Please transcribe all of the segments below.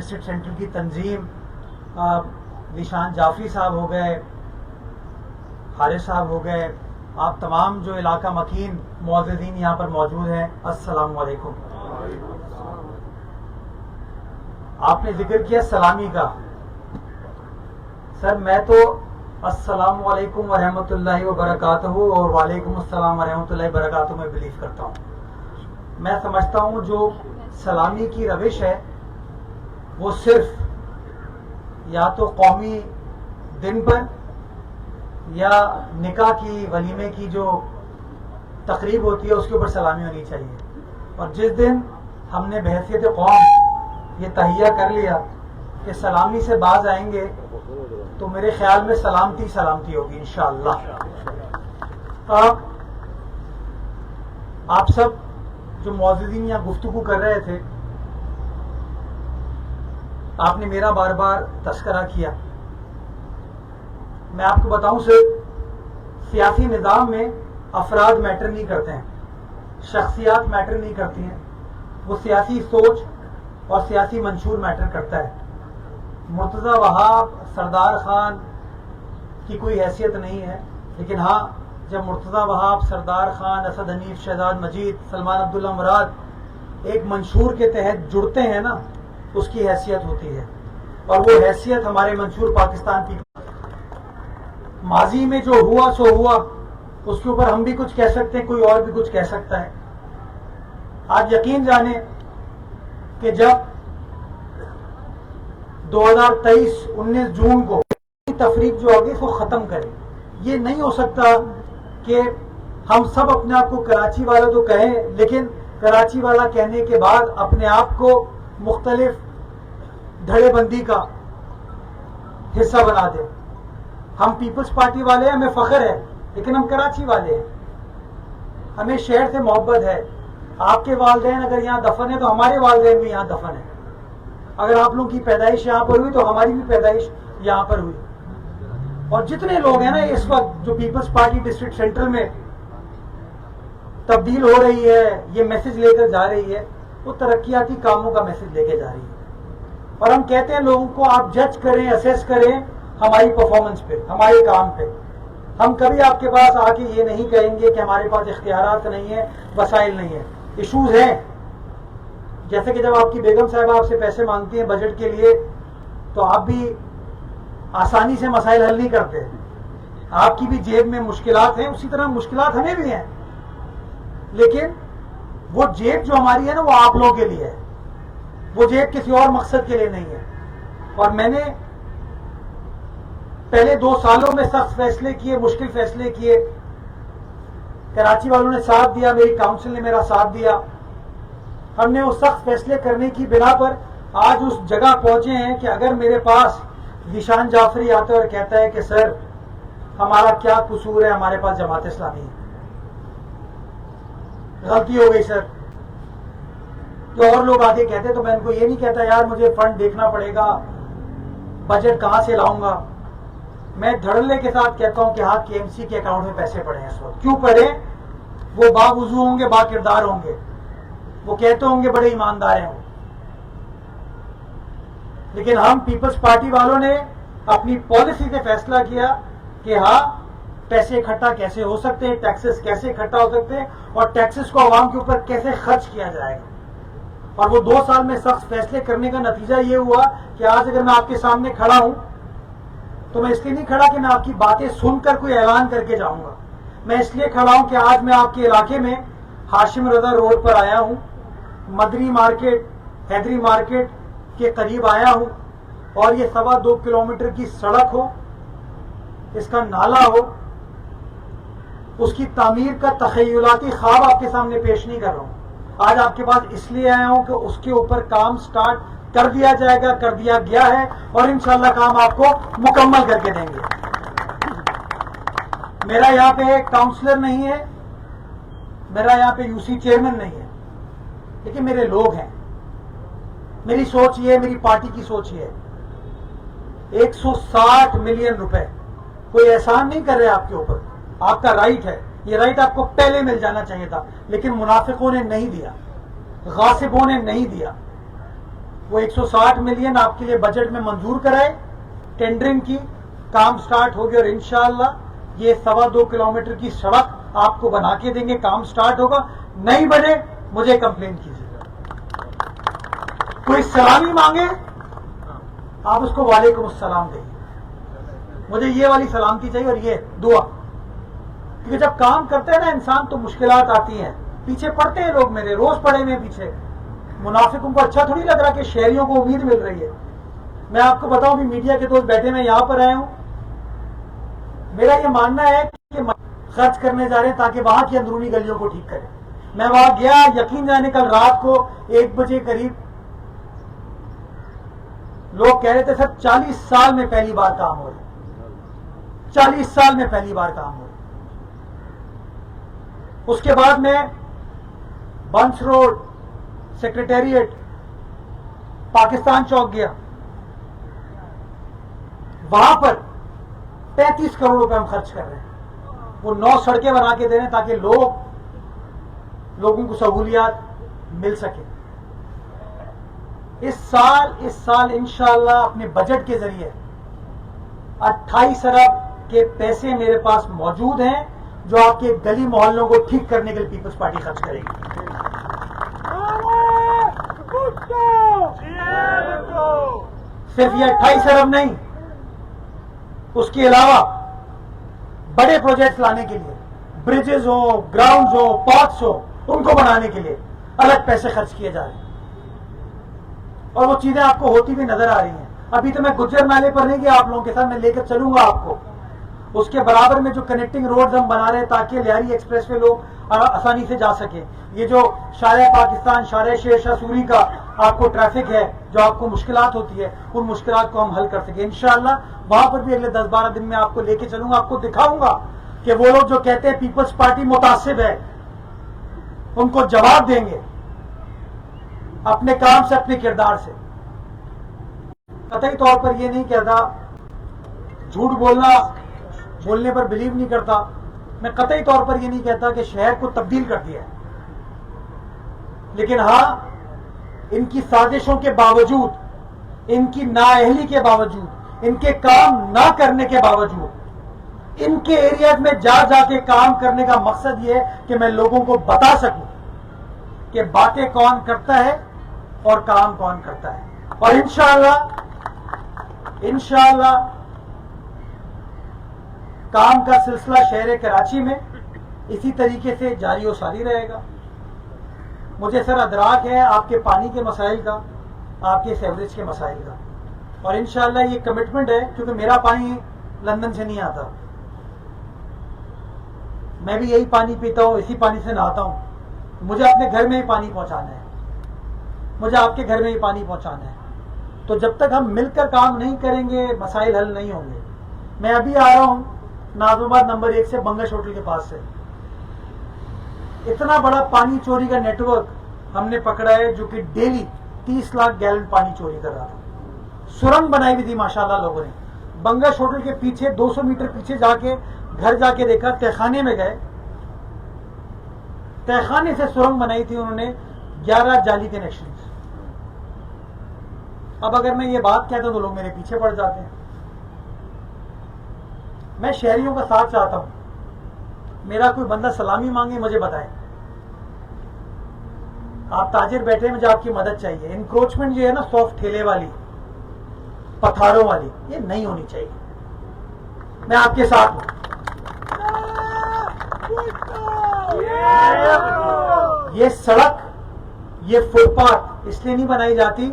District centre کی تنظیم، ذیشان جعفری صاحب ہو گئے، حارث صاحب ہو گئے، آپ تمام جو علاقہ مکین معززین یہاں پر موجود ہیں، السلام علیکم۔ آپ نے ذکر کیا سلامی کا، سر میں تو السلام علیکم ورحمۃ اللہ وبرکاتہ اور وعلیکم السلام ورحمۃ اللہ وبرکاتہ میں بلیو کرتا ہوں۔ میں سمجھتا ہوں جو سلامی کی روش ہے وہ صرف یا تو قومی دن پر یا نکاح کی ولیمے کی جو تقریب ہوتی ہے اس کے اوپر سلامی ہونی چاہیے، اور جس دن ہم نے بحیثیت قوم یہ تہیہ کر لیا کہ سلامی سے باز آئیں گے تو میرے خیال میں سلامتی سلامتی ہوگی انشاءاللہ۔ آپ سب جو معززین یہاں گفتگو کر رہے تھے، آپ نے میرا بار بار تذکرہ کیا۔ میں آپ کو بتاؤں صرف سیاسی نظام میں افراد میٹر نہیں کرتے ہیں، شخصیات میٹر نہیں کرتی ہیں، وہ سیاسی سوچ اور سیاسی منشور میٹر کرتا ہے۔ مرتضی وہاب، سردار خان کی کوئی حیثیت نہیں ہے، لیکن ہاں جب مرتضی وہاب، سردار خان، اسد حنیف، شہزاد مجید، سلمان عبداللہ مراد ایک منشور کے تحت جڑتے ہیں نا، اس کی حیثیت ہوتی ہے، اور وہ حیثیت ہمارے منشور پاکستان کی ماضی میں جو ہوا سو ہوا، اس کے اوپر ہم بھی کچھ کہہ سکتے ہیں، کوئی اور بھی کچھ کہہ سکتا ہے۔ آج یقین جانیں کہ جب 2023-19 جون کو تفریق جو ہوگی اس کو ختم کریں، یہ نہیں ہو سکتا کہ ہم سب اپنے آپ کو کراچی والا تو کہیں، لیکن کراچی والا کہنے کے بعد اپنے آپ کو مختلف دھڑے بندی کا حصہ بنا دیں۔ ہم پیپلز پارٹی والے ہیں، ہمیں فخر ہے، لیکن ہم کراچی والے ہیں، ہمیں شہر سے محبت ہے۔ آپ کے والدین اگر یہاں دفن ہیں تو ہمارے والدین بھی یہاں دفن ہیں۔ اگر آپ لوگوں کی پیدائش یہاں پر ہوئی تو ہماری بھی پیدائش یہاں پر ہوئی۔ اور جتنے لوگ ہیں نا اس وقت جو پیپلز پارٹی ڈسٹرکٹ سینٹر میں تبدیل ہو رہی ہے، یہ میسج لے کر جا رہی ہے، وہ ترقیاتی کاموں کا میسج لے کے جا رہی ہے۔ اور ہم کہتے ہیں لوگوں کو آپ جج کریں، اسیس کریں ہماری پرفارمنس پہ، ہمارے کام پہ۔ ہم کبھی آپ کے پاس آ کے یہ نہیں کہیں گے کہ ہمارے پاس اختیارات نہیں ہیں، وسائل نہیں ہیں۔ ایشوز ہیں، جیسے کہ جب آپ کی بیگم صاحبہ آپ سے پیسے مانگتی ہیں بجٹ کے لیے تو آپ بھی آسانی سے مسائل حل نہیں کرتے، آپ کی بھی جیب میں مشکلات ہیں، اسی طرح مشکلات ہمیں بھی ہیں، لیکن وہ جیب جو ہماری ہے نا وہ آپ لوگوں کے لیے ہے، وہ جیب کسی اور مقصد کے لیے نہیں ہے۔ اور میں نے پہلے 2 سالوں میں سخت فیصلے کیے، مشکل فیصلے کیے، کراچی والوں نے ساتھ دیا، میری کاؤنسل نے میرا ساتھ دیا، ہم نے وہ سخت فیصلے کرنے کی بنا پر آج اس جگہ پہنچے ہیں کہ اگر میرے پاس ذیشان جعفری آتا ہے اور کہتا ہے کہ سر ہمارا کیا قصور ہے، ہمارے پاس جماعت اسلامی ہے، غلطی ہو گئی سر، جو اور لوگ آگے کہتے تو میں ان کو یہ نہیں کہتا یار مجھے فنڈ دیکھنا پڑے گا، بجٹ کہاں سے لاؤں گا، میں دھڑلے کے ساتھ کہتا ہوں کہ ہاں کے ایم سی کے اکاؤنٹ میں پیسے پڑے ہیں اس وقت۔ کیوں پڑے؟ وہ با وضو ہوں گے، با کردار ہوں گے، وہ کہتے ہوں گے بڑے ایماندار ہیں، لیکن ہم پیپلز پارٹی والوں نے اپنی پالیسی سے فیصلہ کیا کہ ہاں پیسے اکٹھا کیسے ہو سکتے ہیں، ٹیکسز کیسے اکٹھا ہو سکتے ہیں، اور ٹیکسز کو عوام کے اوپر کیسے خرچ کیا جائے گا۔ اور وہ 2 سال میں سخت فیصلے کرنے کا نتیجہ یہ ہوا کہ آج اگر میں آپ کے سامنے کھڑا ہوں تو میں اس لیے نہیں کھڑا کہ میں آپ کی باتیں سن کر کوئی اعلان کر کے جاؤں گا، میں اس لیے کھڑا ہوں کہ آج میں آپ کے علاقے میں ہاشم رضا روڈ پر آیا ہوں، مدری مارکیٹ، حیدری مارکیٹ کے قریب آیا ہوں، اور یہ 2.25 کلومیٹر کی سڑک ہو، اس کا نالا ہو، اس کی تعمیر کا تخیلاتی خواب آپ کے سامنے پیش نہیں کر رہا ہوں، آج آپ کے پاس اس لیے آیا ہوں کہ اس کے اوپر کام سٹارٹ کر دیا جائے گا، کر دیا گیا ہے، اور انشاءاللہ کام آپ کو مکمل کر کے دیں گے۔ میرا یہاں پہ کاؤنسلر نہیں ہے، میرا یہاں پہ یو سی چیئرمین نہیں ہے، لیکن میرے لوگ ہیں، میری سوچ یہ ہے، میری پارٹی کی سوچ یہ ہے۔ 160 ملین روپے کوئی احسان نہیں کر رہے آپ کے اوپر، آپ کا رائٹ ہے، یہ رائٹ آپ کو پہلے مل جانا چاہیے تھا، لیکن منافقوں نے نہیں دیا، غاصبوں نے نہیں دیا۔ وہ 160 ملین آپ کے لیے بجٹ میں منظور کرائے, ٹینڈرنگ کی, کام سٹارٹ ہو گیا, اور انشاءاللہ یہ 2.25 کلومیٹر کی سڑک آپ کو بنا کے دیں گے. کام سٹارٹ ہوگا, نہیں بنے مجھے کمپلین کیجیے گا. کوئی سلامی مانگے آپ اس کو وعلیکم السلام کہیے. مجھے یہ والی سلامتی چاہیے اور یہ دعا, کیونکہ جب کام کرتے ہیں نا انسان تو مشکلات آتی ہیں. پیچھے پڑتے ہیں لوگ, میرے روز پڑے ہوئے پیچھے. منافقوں کو اچھا تھوڑی لگ رہا کہ شہریوں کو امید مل رہی ہے. میں آپ کو بتاؤں بھی, میڈیا کے دوست بیٹھے میں یہاں پر آئے ہوں, میرا یہ ماننا ہے کہ خرچ کرنے جا رہے ہیں تاکہ وہاں کی اندرونی گلیوں کو ٹھیک کریں. میں وہاں گیا, یقین جانے کل رات کو 1 بجے قریب لوگ کہہ رہے تھے سر 40 سال میں پہلی بار کام ہو رہا ہے, 40 سال میں پہلی بار کام ہو رہا ہے. اس کے بعد میں بنس روڈ, سیکریٹریٹ, پاکستان چوک گیا, وہاں پر 35 کروڑ روپے ہم خرچ کر رہے ہیں. وہ 9 سڑکیں بنا کے دے رہے ہیں تاکہ لوگوں کو سہولیات مل سکے. اس سال انشاءاللہ اپنے بجٹ کے ذریعے 28 ارب کے پیسے میرے پاس موجود ہیں جو آپ کے گلی محلوں کو ٹھیک کرنے کے لیے پیپلز پارٹی خرچ کرے گی. صرف یہ 28 ارب نہیں, اس کے علاوہ بڑے پروجیکٹس لانے کے لیے, برجز ہوں, گراؤنڈز ہوں, پارکس ہوں, ان کو بنانے کے لیے الگ پیسے خرچ کیے جا رہے ہیں. اور وہ چیزیں آپ کو ہوتی ہوئی نظر آ رہی ہیں. ابھی تو میں گجر نالے پر نہیں گیا آپ لوگوں کے ساتھ, میں لے کر چلوں گا آپ کو. اس کے برابر میں جو کنیکٹنگ روڈز ہم بنا رہے ہیں تاکہ لیاری ایکسپریس پہ لوگ آسانی سے جا سکیں. یہ جو شارع پاکستان, شارع شیر شاہ سوری کا آپ کو ٹریفک ہے, جو آپ کو مشکلات ہوتی ہے, ان مشکلات کو ہم حل کر سکیں انشاءاللہ. وہاں پر بھی اگلے 10-12 دن میں آپ کو لے کے چلوں گا, آپ کو دکھاؤں گا کہ وہ لوگ جو کہتے ہیں پیپلز پارٹی متعصب ہے, ان کو جواب دیں گے اپنے کام سے, اپنے کردار سے. قطعی طور پر یہ نہیں کہتا, جھوٹ بولنے پر بلیو نہیں کرتا. میں قطعی طور پر یہ نہیں کہتا کہ شہر کو تبدیل کر دیا ہے, لیکن ہاں ان کی سازشوں کے باوجود, ان کی نااہلی کے باوجود, ان کے کام نہ کرنے کے باوجود, ان کے ایریاز میں جا کے کام کرنے کا مقصد یہ ہے کہ میں لوگوں کو بتا سکوں کہ باتیں کون کرتا ہے اور کام کون کرتا ہے. اور انشاءاللہ کام کا سلسلہ شہر کراچی میں اسی طریقے سے جاری و ساری رہے گا. مجھے سر ادراک ہے آپ کے پانی کے مسائل کا, آپ کے سیوریج کے مسائل کا, اور انشاءاللہ یہ کمٹمنٹ ہے, کیونکہ میرا پانی لندن سے نہیں آتا, میں بھی یہی پانی پیتا ہوں, اسی پانی سے نہاتا ہوں. مجھے اپنے گھر میں ہی پانی پہنچانا ہے, مجھے آپ کے گھر میں ہی پانی پہنچانا ہے. تو جب تک ہم مل کر کام نہیں کریں گے مسائل حل نہیں ہوں گے. میں ابھی آ رہا ہوں ناظم آباد نمبر 1 سے, بنگش ہوٹل کے پاس سے. اتنا بڑا پانی چوری کا نیٹ ورک ہم نے پکڑا ہے جو کہ ڈیلی 30 لاکھ گیلن پانی چوری کر رہا تھا. سرنگ بنائی ہوئی تھی ماشاءاللہ لوگوں نے. بنگش ہوٹل کے پیچھے 200 میٹر پیچھے جا کے گھر جا کے دیکھا, تہخانے میں گئے, تہخانے سے سرنگ بنائی تھی انہوں نے, 11 جعلی کنیکشن. اب اگر میں یہ بات کہتا ہوں تو لوگ میرے پیچھے پڑ جاتے ہیں. میں شہریوں کا ساتھ چاہتا ہوں. میرا کوئی بندہ سلامی مانگے مجھے بتائیں. آپ تاجر بیٹھے, مجھے آپ کی مدد چاہیے. انکروچمنٹ جو ہے نا سافٹ ٹھیلے والی, پتھاروں والی, یہ نہیں ہونی چاہیے. میں آپ کے ساتھ ہوں. یہ سڑک, یہ فٹ پاتھ اس لیے نہیں بنائی جاتی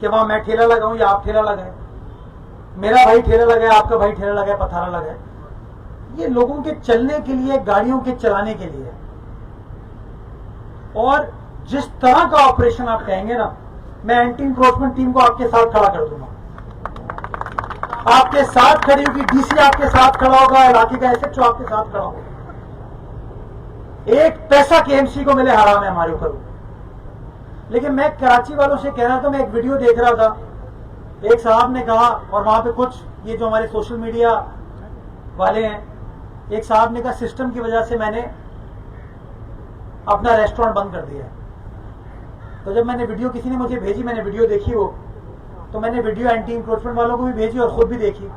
کہ وہاں میں ٹھیلا لگاؤں یا آپ ٹھیلا لگائیں, میرا بھائی ٹھیلا لگائے, آپ کا بھائی ٹھیلا لگائے, پتھارا لگائے. یہ لوگوں کے چلنے کے لیے, گاڑیوں کے چلانے کے لیے. اور جس طرح کا آپریشن آپ کہیں گے نا, میں اینٹی انکروچمنٹ ٹیم کو آپ کے ساتھ کھڑا کر دوں گا. آپ کے ساتھ کھڑی ہوگی, ڈی سی آپ کے ساتھ کھڑا ہوگا, علاقے کا ایس ایچ او آپ کے ساتھ کھڑا ہوگا. ایک پیسہ کے ایم سی کو ملے حرام ہے ہمارے اوپر. لیکن میں کراچی والوں سے کہہ رہا تھا, میں ایک ویڈیو دیکھ رہا تھا, ایک صاحب نے کہا, اور وہاں پہ کچھ یہ جو ہمارے سوشل میڈیا والے ہیں, ایک صاحب نے کہا سسٹم کی وجہ سے میں نے اپنا ریسٹورینٹ بند کر دیا. تو جب میں نے ویڈیو کسی نے مجھے بھیجی، میں نے ویڈیو دیکھی وہ، تو میں نے ویڈیو اینٹی انکروچمنٹ والوں کو بھی بھیجی اور خود بھی دیکھی.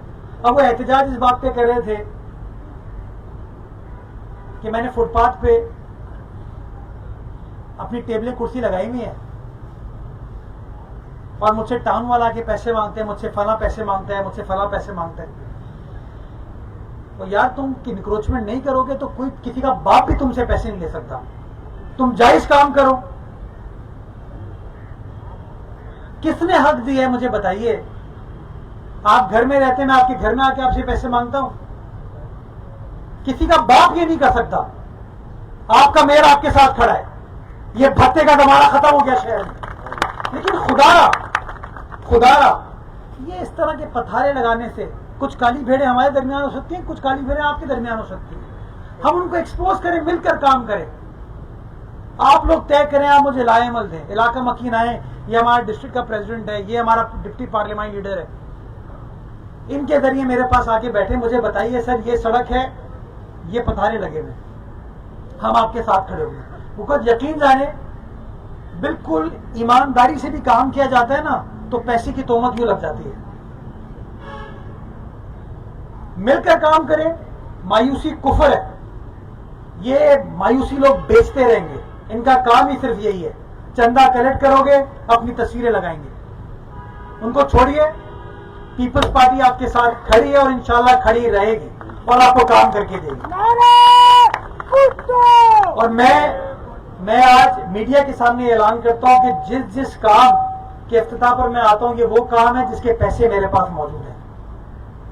اب وہ احتجاج اس بات پہ کر رہے تھے کہ میں نے فٹ پاتھ پہ اپنی ٹیبلیں کرسی لگائی ہوئی ہیں اور مجھ سے ٹاؤن والا کے پیسے مانگتے ہیں، مجھ سے فلاں پیسے مانگتا ہے، مجھ سے فلاں پیسے مانگتا ہے. تو یار تم انکروچمنٹ نہیں کرو گے تو کوئی کسی کا باپ بھی تم سے پیسے نہیں لے سکتا. تم جائز کام کرو. کس نے حق دیا ہے مجھے بتائیے؟ آپ گھر میں رہتے ہیں، میں آپ کے گھر میں آ کے آپ سے پیسے مانگتا ہوں؟ کسی کا باپ یہ نہیں کر سکتا. آپ کا میئر آپ کے ساتھ کھڑا ہے، یہ بھتے کا زمانہ ختم ہو گیا شہر میں. لیکن خدا را یہ اس طرح کے پتھارے لگانے سے کچھ کالی بھیڑیں ہمارے درمیان ہو سکتی ہیں، کچھ کالی بھیڑیں آپ کے درمیان ہو سکتی ہیں. ہم ان کو ایکسپوز کریں، مل کر کام کریں. آپ لوگ طے کریں، آپ مجھے لائے عمل دیں. علاقہ مکین آئے، یہ ہمارا ڈسٹرکٹ کا پریزیڈنٹ ہے، یہ ہمارا ڈپٹی پارلیمانی لیڈر ہے، ان کے ذریعے میرے پاس آ کے بیٹھے، مجھے بتائیے سر یہ سڑک ہے، یہ پتھارے لگے ہوئے، ہم آپ کے ساتھ کھڑے ہوئے. بکت یقین جانے بالکل ایمانداری سے بھی کام کیا جاتا ہے نا تو پیسے کی تہمت یوں لگ جاتی ہے. مل کر کام کریں. مایوسی کفر ہے، یہ مایوسی لوگ بیچتے رہیں گے. ان کا کام ہی صرف یہی ہے، چندہ کلیکٹ کرو گے، اپنی تصویریں لگائیں گے. ان کو چھوڑیے. پیپلز پارٹی آپ کے ساتھ کھڑی ہے اور انشاءاللہ کھڑی رہے گی اور آپ کو کام کر کے دے گی. اور میں آج میڈیا کے سامنے اعلان کرتا ہوں کہ جس کام کے افتتاح پر میں آتا ہوں، یہ وہ کام ہے جس کے پیسے میرے پاس موجود ہیں.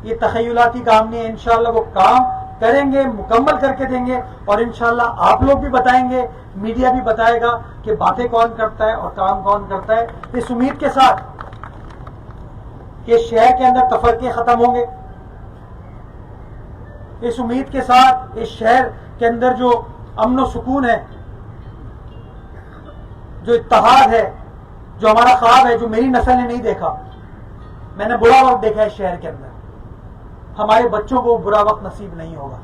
یہ تخیلاتی کام نہیں ہے. انشاءاللہ وہ کام کریں گے، مکمل کر کے دیں گے. اور انشاءاللہ آپ لوگ بھی بتائیں گے، میڈیا بھی بتائے گا کہ باتیں کون کرتا ہے اور کام کون کرتا ہے. اس امید کے ساتھ کہ شہر کے اندر تفرقے ختم ہوں گے، اس امید کے ساتھ اس شہر کے اندر جو امن و سکون ہے، جو اتحاد ہے، جو ہمارا خواب ہے، جو میری نسل نے نہیں دیکھا. میں نے برا وقت دیکھا ہے شہر کے اندر. ہمارے بچوں کو برا وقت نصیب نہیں ہوگا.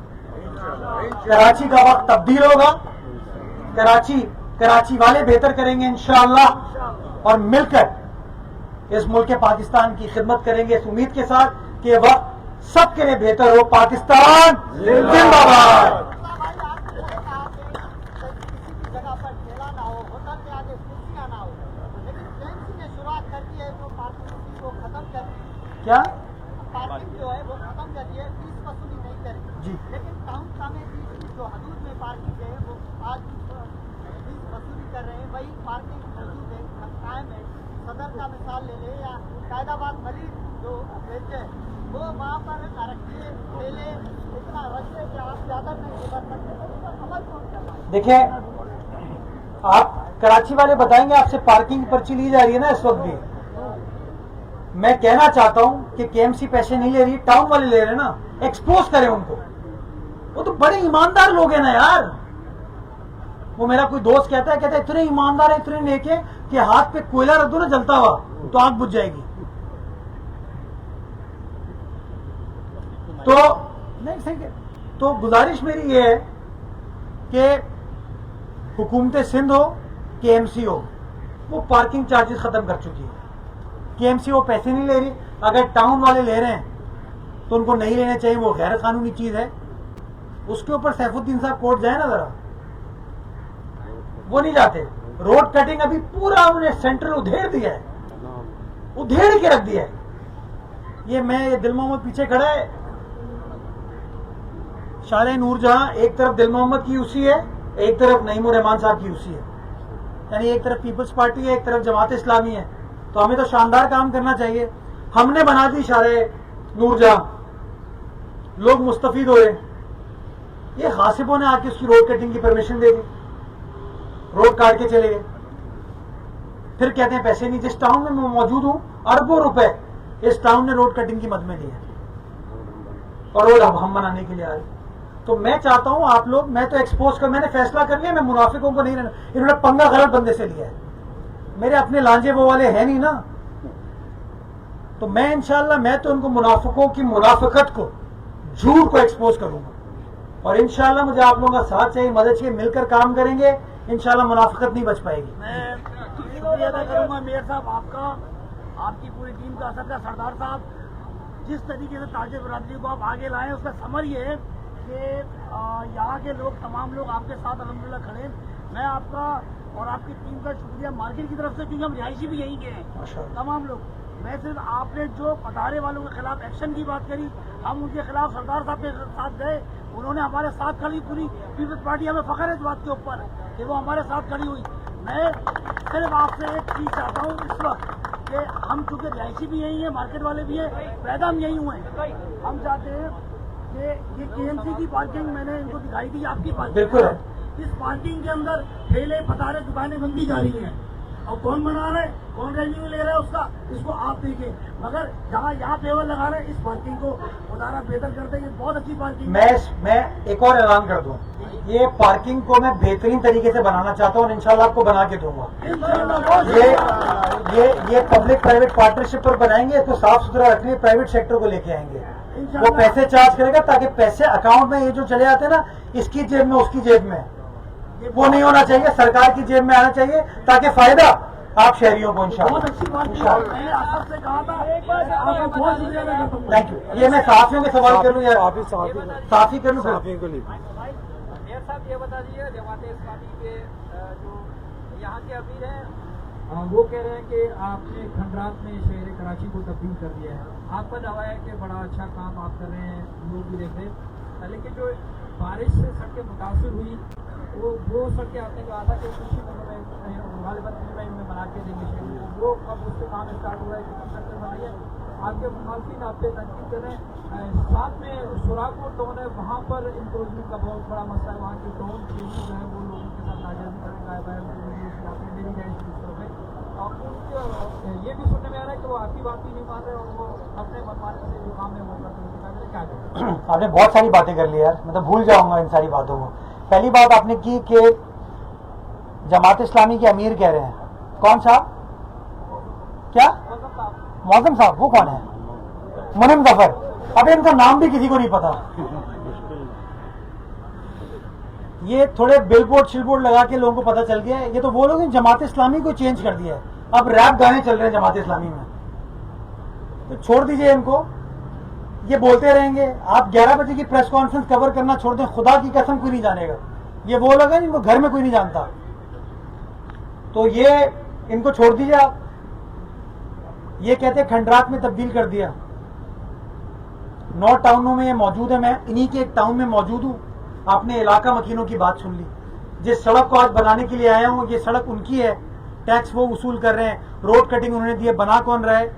کراچی کا وقت تبدیل ہوگا. کراچی والے بہتر کریں گے انشاءاللہ، اور مل کر اس ملک پاکستان کی خدمت کریں گے اس امید کے ساتھ کہ یہ وقت سب کے لیے بہتر ہو. پاکستان زندہ باد. کیا پارکنگ جو ہے وہ ختم کر دی ہے، فیس وصولی نہیں کرے جی، لیکن ٹاؤن میں بھی جو حدود میں پارکنگ ہے وہ آج فیس وصولی کر رہے ہیں. وہی پارکنگ موجود ہے، قائم ہے. صدر کا مثال لے لیں یا قائد آباد ملک جو بیچ ہے، وہ وہاں پر رکھے ٹھیلے اتنا رش ہے کہ آپ زیادہ نہیں گزر سکتے. تو اس پر عمل کون کر رہا ہے؟ دیکھیں آپ کراچی والے بتائیں گے، آپ سے پارکنگ پرچی لی جا رہی ہے نا اس وقت بھی. میں کہنا چاہتا ہوں کہ کے ایم سی پیسے نہیں لے رہی، ٹاؤن والے لے رہے نا. ایکسپوز کریں ان کو. وہ تو بڑے ایماندار لوگ ہیں نا یار. وہ میرا کوئی دوست کہتا ہے اتنے ایماندار ہیں، اتنے نیک ہیں کہ ہاتھ پہ کوئلہ رکھ دو نا جلتا ہوا تو آگ بجھ جائے گی. تو نہیں صحیح. تو گزارش میری یہ ہے کہ حکومت سندھ ہو، کے ایم سی ہو، وہ پارکنگ چارجز ختم کر چکی ہے. کے ایم سی وہ پیسے نہیں لے رہی. اگر ٹاؤن والے لے رہے ہیں تو ان کو نہیں لینے چاہیے، وہ غیر قانونی چیز ہے. اس کے اوپر سیف الدین صاحب کورٹ جائے نا ذرا. وہ نہیں جاتے. روڈ کٹنگ ابھی پورا انہوں نے سینٹرل ادھیڑ دیا ہے، ادھیڑ کے رکھ دیا ہے. یہ دل محمد پیچھے کھڑا ہے، شارع نور جہاں. ایک طرف دل محمد کی یوسی ہے، ایک طرف نعیم الرحمان صاحب کی یوسی ہے. یعنی ایک طرف پیپلز پارٹی ہے، ایک طرف جماعت اسلامی ہے. تو ہمیں تو شاندار کام کرنا چاہیے. ہم نے بنا دی شارع نور جہاں، لوگ مستفید ہو رہے. یہ غاصبوں نے آ کے اس کی روڈ کٹنگ کی پرمیشن دے دی، روڈ کاٹ کے چلے گئے. پھر کہتے ہیں پیسے نہیں. جس ٹاؤن میں میں موجود ہوں اربوں روپے اس ٹاؤن نے روڈ کٹنگ کی مد میں لیے اور روڈ اب ہم بنانے کے لیے آئے. تو میں چاہتا ہوں آپ لوگ، میں تو ایکسپوز کر، میں نے فیصلہ کر لیا، میں منافقوں کو نہیں رہنا. انہوں نے پنگا غلط بندے سے لیا ہے. میرے اپنے لانجے وہ والے ہیں نہیں نا. تو میں انشاءاللہ میں تو ان کو منافقوں کی منافقت کو، جھوٹ کو ایکسپوز کروں گا. اور انشاءاللہ مجھے آپ لوگوں کا ساتھ چاہیے، مدد چاہیے. مل کر کام کریں گے انشاءاللہ منافقت نہیں بچ پائے گی. شکریہ ادا کروں گا میئر صاحب آپ کا، آپ کی پوری ٹیم کا، اسد کا سردار صاحب، جس طریقے سے تاجر برادری کو آپ آگے لائیں اس کا ثمر یہ ہے کہ یہاں کے لوگ، تمام لوگ آپ کے ساتھ الحمدللہ کھڑے ہیں۔ میں آپ کا اور آپ کی ٹیم کا شکریہ مارکیٹ کی طرف سے، کیونکہ ہم رہائشی بھی یہیں کے ہیں تمام لوگ۔ میں صرف آپ نے جو پدارے والوں کے خلاف ایکشن کی بات کری، ہم ان کے خلاف سردار صاحب کے ساتھ گئے، انہوں نے ہمارے ساتھ کھڑی، پوری پیپلز پارٹی، ہمیں فخر ہے اس بات کے اوپر کہ وہ ہمارے ساتھ کھڑی ہوئی۔ میں صرف آپ سے ایک چیز چاہتا ہوں اس وقت کہ ہم چونکہ رہائشی بھی یہی ہیں، مارکیٹ والے بھی ہیں، پیدا ہم یہی ہوئے ہیں، ہم چاہتے ہیں کہ یہ KMC کی پارکنگ میں نے ان کو دکھائی تھی، آپ کی پارکنگ بالکل ہے، اس پارکنگ کے اندر ٹھیلے پتارے دکانیں بندی جا رہی ہیں، اور کون بنا رہا ہے، کون ریونیو لے رہا ہے اس کا، اس کو آپ دیکھیں۔ مگر جہاں یہاں پیور لگا رہے ہیں، اس پارکنگ کو ادارہ بہتر کرتے ہیں، یہ بہت اچھی پارکنگ ہے۔ میں ایک اور اعلان کر دوں، یہ پارکنگ کو میں بہترین طریقے سے بنانا چاہتا ہوں اور انشاءاللہ آپ کو بنا کے دوں گا۔ یہ پبلک پرائیویٹ پارٹنرشپ پر بنائیں گے، اس کو صاف ستھرا رکھیں گے، پرائیویٹ سیکٹر کو لے کے آئیں گے، وہ پیسے چارج کرے گا تاکہ پیسے اکاؤنٹ میں یہ جو چلے آتے ہیں نا، اس کی جیب میں اس کی جیب میں، وہ نہیں ہونا چاہیے، سرکار کی جیب میں آنا چاہیے تاکہ فائدہ آپ شہریوں کو بہت اچھی بات ہے، میں نے آپ سے کہا تھا، آپ کا بہت شکریہ ادا کرتا ہوں۔ Thank you. یہ میں صحافیوں کے سوال کر لوں یار، صحافی کر لوں۔ میئر صاحب یہ بتا دیجیے، جماعت اسلامی کے جو یہاں کے امیر ہیں وہ کہہ رہے ہیں کہ آپ نے کھنڈرات میں شہر کراچی کو تبدیل کر دیا ہے، آپ کا دعویٰ ہے کہ بڑا اچھا کام آپ کر رہے ہیں، لوگ بھی دیکھ رہے ہیں، لیکن جو بارش سے سڑکیں متاثر ہوئی وہ سڑکیں آپ نے کہا تھا کہ کچھ ہی مہینوں میں غالباً 3 مہینے میں بنا کے دیں گے شہر کو، وہ اب اس پہ کام اسٹارٹ ہوا ہے، کتنی سڑکیں بن رہی ہے، آپ کے مخالفین آپ پہ تنقید کر رہے ہیں، ساتھ میں سوراخپور ٹاؤن ہے، وہاں پر انکروچمنٹ کا بہت بڑا مسئلہ ہے، وہاں کی ٹاؤن جو ہے وہ لوگوں کے ساتھ ناجائز کرنے کا ہے، میری جائز کی طرف ہے، اور یہ بھی سننے میں آ رہا ہے کہ وہ آپ کی بات بھی نہیں مان رہے اور وہ اپنے منمانی سے جو کام ہے وہ کرتے ہیں، کیا کریں؟ آپ نے بہت ساری باتیں کر لی یار، میں تو بھول جاؤں گا ان ساری باتوں کو۔ پہلی بات آپ نے کی کہ جماعت اسلامی کے امیر کہہ رہے ہیں، کون صاحب؟ کیا معظم صاحب؟ وہ کون ہے؟ منم ظفر؟ ابھی ان کا نام بھی کسی کو نہیں پتا۔ یہ تھوڑے بل بورڈ شل بورڈ لگا کے لوگوں کو پتا چل گیا ہے، یہ تو وہ لوگ ہیں جماعت اسلامی کو چینج کر دیا ہے، اب ریپ گانے چل رہے ہیں جماعت اسلامی میں، تو چھوڑ دیجئے ان کو، یہ بولتے رہیں گے۔ آپ 11 بجے کی پریس کانفرنس کور کرنا چھوڑ دیں، خدا کی قسم کوئی نہیں جانے گا، یہ وہ لوگ ہیں جن کو گھر میں کوئی نہیں جانتا، تو یہ ان کو چھوڑ دیجئے آپ۔ یہ کہتے ہیں کھنڈرات میں تبدیل کر دیا، 9 ٹاؤنوں میں یہ موجود ہے، میں انہی کے ایک ٹاؤن میں موجود ہوں۔ آپ نے علاقہ مکینوں کی بات سن لی، جس سڑک کو آج بنانے کے لیے آیا ہوں یہ سڑک ان کی ہے، ٹیکس وہ وصول کر رہے ہیں، روڈ کٹنگ انہوں نے دی ہے، بنا کون رہا ہے؟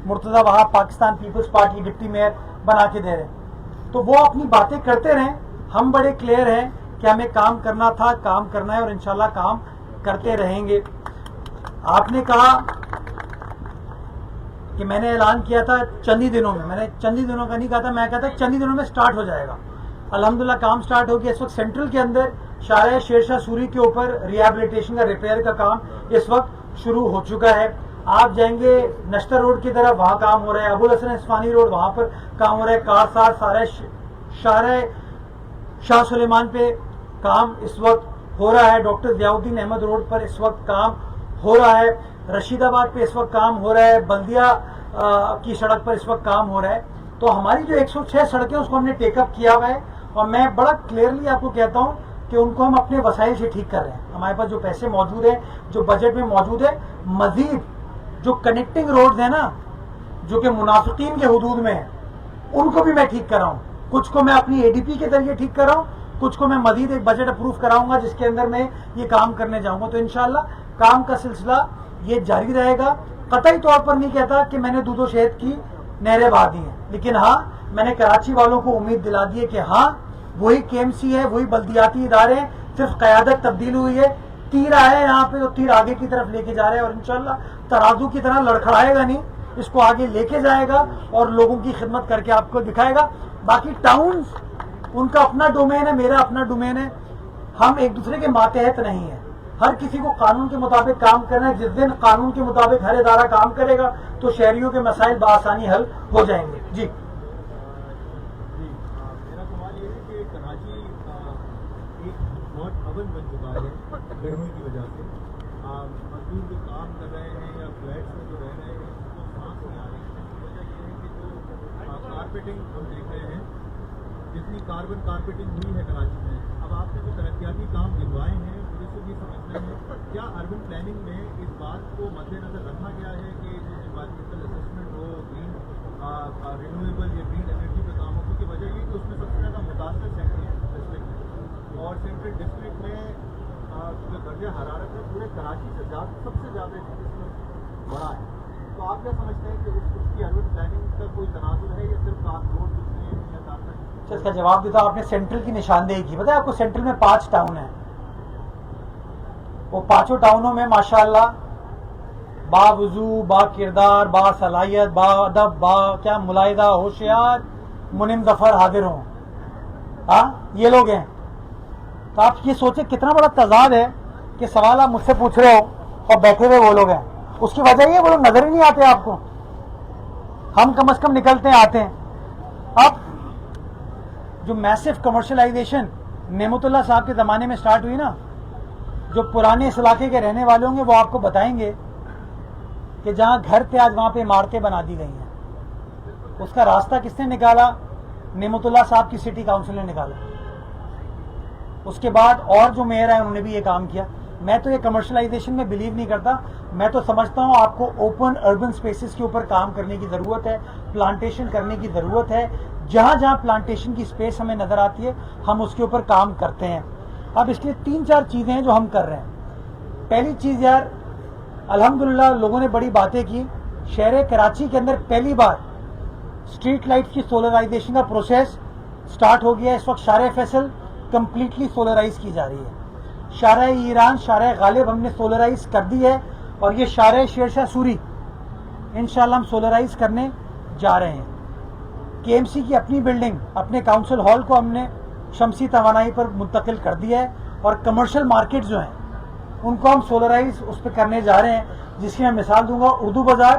مرتضی وہاب، پاکستان پیپلز پارٹی ڈپٹی میئر بنا کے دے رہے ہیں، تو وہ اپنی باتیں کرتے رہیں، ہم بڑے کلیئر ہیں کہ ہمیں کام کرنا تھا، کام کرنا ہے اور انشاءاللہ کام کرتے رہیں گے۔ آپ نے کہا کہ میں نے اعلان کیا تھا چند ہی دنوں میں، میں نے چند ہی دنوں کا نہیں کہا تھا، میں کہا تھا چند ہی دنوں میں سٹارٹ ہو جائے گا، الحمدللہ کام سٹارٹ ہو گیا۔ اس وقت سینٹرل کے اندر شارع شیر شاہ سوری کے اوپر ریہیبلیٹیشن کا ریپیئر کا کام اس وقت شروع ہو چکا ہے۔ آپ جائیں گے نشتر روڈ کی طرف، وہاں کام ہو رہا ہے، ابو الحسن عثمانی روڈ وہاں پر کام ہو رہا ہے، کارسار شارع شاہ سلیمان پہ کام اس وقت ہو رہا ہے، ڈاکٹر ضیاء الدین احمد روڈ پر اس وقت کام ہو رہا ہے، رشید آباد پہ اس وقت کام ہو رہا ہے، بلدیہ کی سڑک پر اس وقت کام ہو رہا ہے۔ تو ہماری جو 106 سڑکیں اس کو ہم نے ٹیک اپ کیا ہوا ہے، اور میں بڑا کلیئرلی آپ کو کہتا ہوں کہ ان کو ہم اپنے وسائل سے ٹھیک کر رہے ہیں، ہمارے پاس جو پیسے موجود ہیں، جو بجٹ میں موجود ہے، مزید جو کنیکٹنگ روڈز ہیں نا، جو کہ منافقین کے حدود میں ہیں، ان کو بھی میں ٹھیک کر رہا ہوں، کچھ کو میں اپنی ADP کے ذریعے ٹھیک کر رہا ہوں، کچھ کو میں مزید ایک بجٹ اپروو کراؤں گا جس کے اندر میں یہ کام کرنے جاؤں گا، تو انشاءاللہ کام کا سلسلہ یہ جاری رہے گا۔ قطعی طور پر نہیں کہتا کہ میں نے دودھ و شہد کی نہریں بہا دی ہیں، لیکن ہاں میں نے کراچی والوں کو امید دلا دی ہے کہ ہاں وہی KMC ہے، وہی بلدیاتی ادارے ہیں، صرف قیادت تبدیل ہوئی ہے، تیر آیا ہے یہاں پہ تو تیر آگے کی طرف لے کے جا رہے ہیں، اور انشاءاللہ ترازو کی طرح لڑکھڑائے گا نہیں، اس کو آگے لے کے جائے گا اور لوگوں کی خدمت کر کے آپ کو دکھائے گا۔ باقی ٹاؤنز ان کا اپنا ڈومین ہے، میرا اپنا ڈومین ہے، ہم ایک دوسرے کے ماتحت نہیں ہیں، ہر کسی کو قانون کے مطابق کام کرنا ہے۔ جس دن قانون کے مطابق ہر ادارہ کام کرے گا تو شہریوں کے مسائل بآسانی حل ہو جائیں گے۔ جی میرا سوال یہ ہے کہ کراچی ایک بہت اون بن چکا ہے گرمی کی وجہ سے، مزدور جو کام کر رہے ہیں یا فلیٹس میں جو رہ رہے ہیں وہ سانس نہیں آ رہی. اس کی وجہ یہ ہے کہ جو کارپیٹنگ ہم دیکھ رہے ہیں, جتنی کاربن کارپیٹنگ ہوئی ہے کراچی میں, اب آپ نے جو ترقیاتی کام گنوائے ہیں مجھے سے بھی سمجھنا ہے کیا اربن پلاننگ میں اس بات کو مد نظر رکھا گیا ہے کہ جو انوائرمنٹل اسسمنٹ ہو, گرین رینیویبل یا گرین انرجی پہ کام ہو, کیونکہ وجہ یہ کہ اس میں سب سے زیادہ متاثر سینٹرل ڈسٹرکٹ ہے اور سینٹرل ڈسٹرکٹ میں جو درجہ حرارت ہے پورے کراچی سے سب سے زیادہ اس میں بڑا ہے. تو آپ کیا سمجھتے ہیں کہ اس کی اربن پلاننگ کا کوئی تناظر ہے یا صرف آپ روڈ یا کارپیٹ؟ اس کا جواب دیتا ہوں. آپ نے سینٹرل کی نشاندہی کی, پتہ ہے آپ کو سینٹرل میں 5 ٹاؤن ہیں. وہ 5 ٹاؤنوں میں ماشاءاللہ با وضو, با کردار, با صلاحیت, با ادب, با کیا ملاحدہ, ہوشیار, منم ظفر حاضر ہوں. ہاں یہ لوگ ہیں. تو آپ یہ سوچیں کتنا بڑا تضاد ہے کہ سوال آپ مجھ سے پوچھ رہے ہو اور بیٹھے ہوئے وہ لوگ ہیں. اس کی وجہ یہ وہ لوگ نظر ہی نہیں آتے آپ کو. ہم کم از کم نکلتے ہیں, آتے ہیں. اب جو میسو کمرشلائزیشن نعمت اللہ صاحب کے زمانے میں سٹارٹ ہوئی نا, جو پرانے اس علاقے کے رہنے والے ہوں گے وہ آپ کو بتائیں گے کہ جہاں گھر تھے آج وہاں پہ عمارتیں بنا دی گئی ہیں. اس کا راستہ کس نے نکالا؟ نعمت اللہ صاحب کی سٹی کاؤنسل نے نکالا. اس کے بعد اور جو میئر ہیں انہوں نے بھی یہ کام کیا. میں تو یہ کمرشلائزیشن میں بلیو نہیں کرتا. میں تو سمجھتا ہوں آپ کو اوپن اربن سپیسز کے اوپر کام کرنے کی ضرورت ہے, پلانٹیشن کرنے کی ضرورت ہے. جہاں جہاں پلانٹیشن کی سپیس ہمیں نظر آتی ہے ہم اس کے اوپر کام کرتے ہیں. اب اس لیے 3-4 چیزیں ہیں جو ہم کر رہے ہیں. پہلی چیز یار الحمدللہ لوگوں نے بڑی باتیں کی. شہر کراچی کے اندر پہلی بار اسٹریٹ لائٹ کی سولرائزیشن کا پروسیس سٹارٹ ہو گیا ہے. اس وقت شارع فیصل کمپلیٹلی سولرائز کی جا رہی ہے. شارع ایران, شارع غالب ہم نے سولرائز کر دی ہے اور یہ شارع شیر شاہ سوری انشاءاللہ ہم سولرائز کرنے جا رہے ہیں. کے ایم سی کی اپنی بلڈنگ, اپنے کاؤنسل ہال کو ہم نے شمسی توانائی پر منتقل کر دیا ہے اور کمرشل مارکیٹ جو ہیں ان کو ہم سولرائز اس پہ کرنے جا رہے ہیں. جس کی میں مثال دوں گا اردو بازار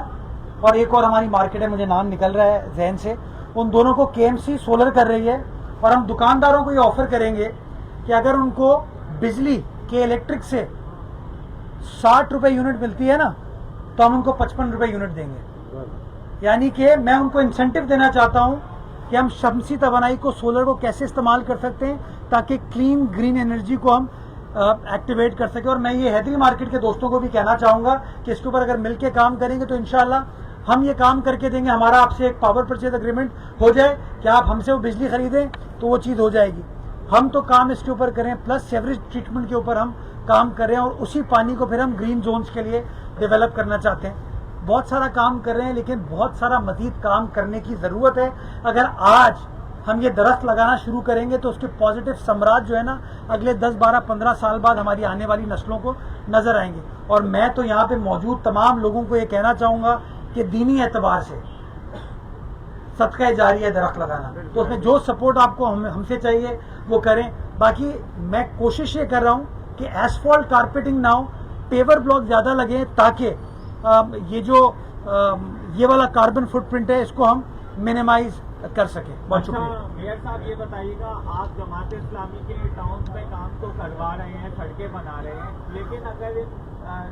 اور ایک اور ہماری مارکیٹ ہے, مجھے نام نکل رہا ہے ذہن سے, ان دونوں کو کے ایم سی سولر کر رہی ہے. اور ہم دکانداروں کو یہ آفر کریں گے کہ اگر ان کو بجلی کے الیکٹرک سے 60 روپے یونٹ ملتی ہے نا تو ہم ان کو 55 روپے یونٹ دیں گے. یعنی کہ میں ان کو انسینٹیو دینا چاہتا ہوں کہ ہم شمسی توانائی کو, سولر کو کیسے استعمال کر سکتے ہیں تاکہ کلین گرین انرجی کو ہم ایکٹیویٹ کر سکیں. اور میں یہ حیدری مارکیٹ کے دوستوں کو بھی کہنا چاہوں گا کہ اس کے اوپر اگر مل کے کام کریں گے تو انشاءاللہ ہم یہ کام کر کے دیں گے. ہمارا آپ سے ایک پاور پرچیز اگریمنٹ ہو جائے کہ آپ ہم سے وہ بجلی خریدیں تو وہ چیز ہو جائے گی. ہم تو کام اس کے اوپر کریں, پلس سیوریج ٹریٹمنٹ کے اوپر ہم کام کر رہے ہیں اور اسی پانی کو پھر ہم گرین زونز کے لیے ڈیولپ کرنا چاہتے ہیں. بہت سارا کام کر رہے ہیں لیکن بہت سارا مزید کام کرنے کی ضرورت ہے. اگر آج ہم یہ درخت لگانا شروع کریں گے تو اس کے پازیٹیو ثمرات جو ہے نا اگلے 10, 12, 15 سال بعد ہماری آنے والی نسلوں کو نظر آئیں گے. اور میں تو یہاں پہ موجود تمام لوگوں کو یہ کہنا چاہوں گا کہ دینی اعتبار سے صدقہ جاری ہے درخت لگانا. تو اس میں جو سپورٹ آپ کو ہم سے چاہیے وہ کریں. باقی میں کوشش یہ کر رہا ہوں کہ ایسفالٹ کارپیٹنگ نہ ہو, پیور بلاک زیادہ لگیں تاکہ یہ جو یہ والا کاربن فٹ پرنٹ ہے اس کو ہم منیمائز کر سکیں. بہت شکریہ. میئر صاحب یہ بتائیے گا, آپ جماعت اسلامی کے ٹاؤنز میں کام تو کروا رہے ہیں, سڑکیں بنا رہے ہیں, لیکن اگر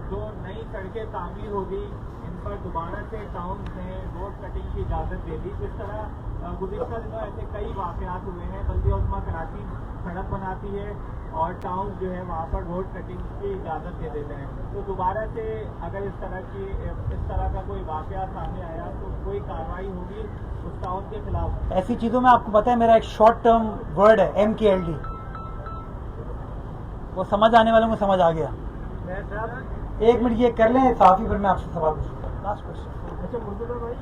جو نئی سڑکیں تعمیر ہوگی ان پر دوبارہ سے ٹاؤنز میں روڈ کٹنگ کی اجازت دے دی, جس طرح گزشتہ دنوں ایسے کئی واقعات ہوئے ہیں. بلدیہ عظمیٰ کراچی سڑک بناتی ہے اور ٹاؤن جو ہے وہاں پر روڈ کٹنگ کی اجازت دے دیتے ہیں. تو دوبارہ سے اگر اس طرح کا کوئی واقعہ سامنے آیا تو کوئی کارروائی ہوگی اس ٹاؤن کے خلاف؟ ایسی چیزوں میں آپ کو پتا ہے میرا ایک شارٹ ٹرم ورڈ ہے MKLD, وہ سمجھ آنے والوں کو سمجھ آ گیا. ایک منٹ یہ کر لیں صحافی, پھر میں آپ سے سوال پوچھوں گا. Last question. اچھا مرتضیٰ بھائی,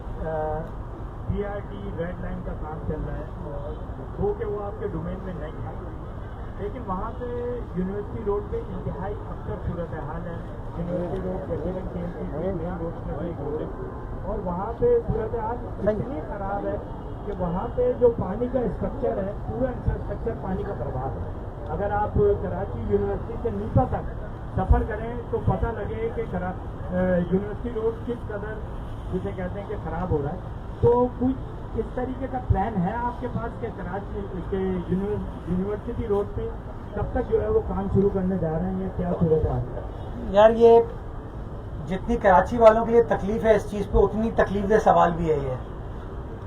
PRT ریڈ لائن کا کام چل رہا ہے اور وہ کہ وہ آپ کے ڈومین میں نہیں ہے, لیکن وہاں پہ یونیورسٹی روڈ پہ انتہائی اکثر صورت حال ہے. یونیورسٹی روڈ مین روڈ میں بھی روڈ ہے اور وہاں پہ صورت حال اتنی خراب ہے کہ وہاں پہ جو پانی کا اسٹرکچر ہے پورا انفراسٹرکچر پانی کا برباد ہے. اگر آپ کراچی یونیورسٹی سے نیپا تک سفر کریں تو پتہ لگے کہ یونیورسٹی روڈ کس قدر جسے کہتے ہیں کہ خراب ہو رہا ہے. تو کچھ اس طریقے کا پلان ہے آپ کے پاس کہ کراچی کے یونیورسٹی روڈ پہ کب تک جو ہے وہ کام شروع کرنے جا رہے ہیں یا کیا صورت ہے؟ یار یہ جتنی کراچی والوں کے لیے تکلیف ہے اس چیز پہ اتنی تکلیف دہ سوال بھی ہے یہ،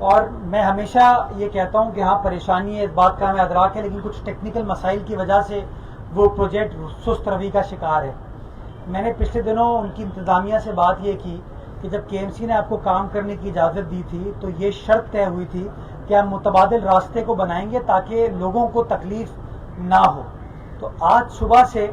اور میں ہمیشہ یہ کہتا ہوں کہ ہاں پریشانی ہے، اس بات کا ہمیں ادراک ہے، لیکن کچھ ٹیکنیکل مسائل کی وجہ سے وہ پروجیکٹ سست روی کا شکار ہے۔ میں نے پچھلے دنوں ان کی انتظامیہ سے بات یہ کی کہ جب کے ایم سی نے آپ کو کام کرنے کی اجازت دی تھی تو یہ شرط طے ہوئی تھی کہ ہم متبادل راستے کو بنائیں گے تاکہ لوگوں کو تکلیف نہ ہو۔ تو آج صبح سے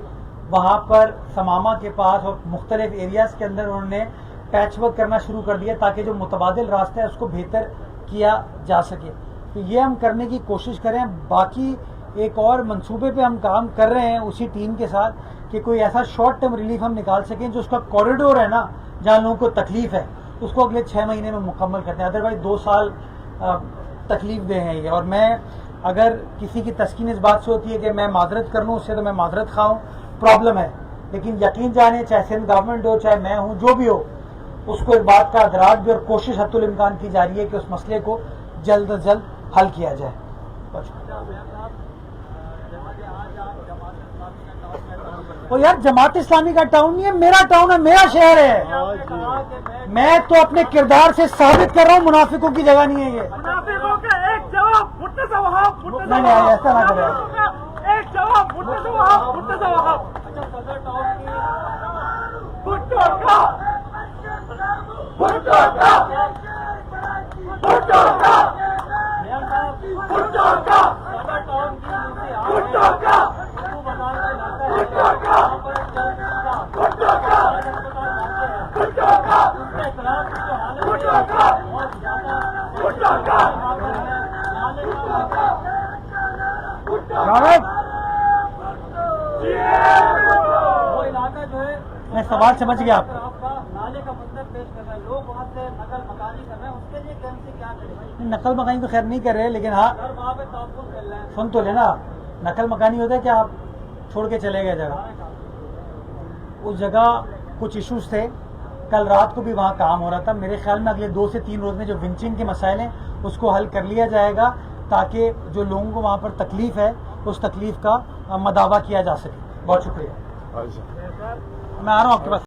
وہاں پر سماما کے پاس اور مختلف ایریاز کے اندر انہوں نے پیچ ورک کرنا شروع کر دیا تاکہ جو متبادل راستہ ہے اس کو بہتر کیا جا سکے۔ تو یہ ہم کرنے کی کوشش کریں۔ باقی ایک اور منصوبے پہ ہم کام کر رہے ہیں اسی ٹیم کے ساتھ کہ کوئی ایسا شارٹ ٹرم ریلیف ہم نکال سکیں جو اس کا کوریڈور ہے نا جہاں لوگوں کو تکلیف ہے اس کو اگلے 6 مہینے میں مکمل کرتے ہیں، ادروائز 2 سال تکلیف دہ ہیں یہ۔ اور میں اگر کسی کی تسکین اس بات سے ہوتی ہے کہ میں معذرت کر لوں اس سے تو میں معذرت خواہ ہوں، پرابلم ہے، لیکن یقین جانیں چاہے سندھ گورنمنٹ ہو چاہے میں ہوں جو بھی ہو اس کو اس بات کا ادراک بھی اور کوشش حتی الامکان کی جا رہی ہے کہ اس مسئلے کو جلد از جلد حل کیا جائے۔ اور یار جماعت اسلامی کا ٹاؤن نہیں ہے، میرا ٹاؤن ہے، میرا شہر ہے، میں تو اپنے کردار سے ثابت کر رہا ہوں منافقوں کی جگہ نہیں ہے یہ۔ منافقوں کا ایک جواب مرتضی وہاب، نہیں نہیں ایسا نہ کرے۔ ایک جواب مرتضی وہاب، مرتضی وہاب صدر ٹاؤن کی بھٹو کا بھٹو کا بھٹو کا میئر صاحب بھٹو کا صدر ٹاؤن کی بھٹو کا کو بازار سے لاتا ہے بھٹو کا وہاں پر بھٹو کا بھٹو کا بھٹو کا بھٹو کا وہ علاقہ جو ہے میں سوال سمجھ گیا آپ کا۔ آپ کا نالے کا منظر پیش کر رہے ہیں، لوگ وہاں سے نقل مکانی کر رہے ہیں، اس کے لیے کیم سے کیا کریں؟ نقل مکانی تو خیر نہیں کر رہے، لیکن ہاں سر وہاں پہ تعاون چل رہا ہے۔ سن تو لینا، نقل مکانی ہوتا ہے کہ آپ چھوڑ کے چلے گئے جگہ، اس جگہ کچھ ایشوز تھے، کل رات کو بھی وہاں کام ہو رہا تھا، میرے خیال میں اگلے 2 سے 3 روز میں جو ونچنگ کے مسائل ہیں اس کو حل کر لیا جائے گا تاکہ جو لوگوں کو وہاں پر تکلیف ہے اس تکلیف کا مداوع کیا جا سکے۔ بہت شکریہ، میں آ رہا ہوں آپ کے پاس۔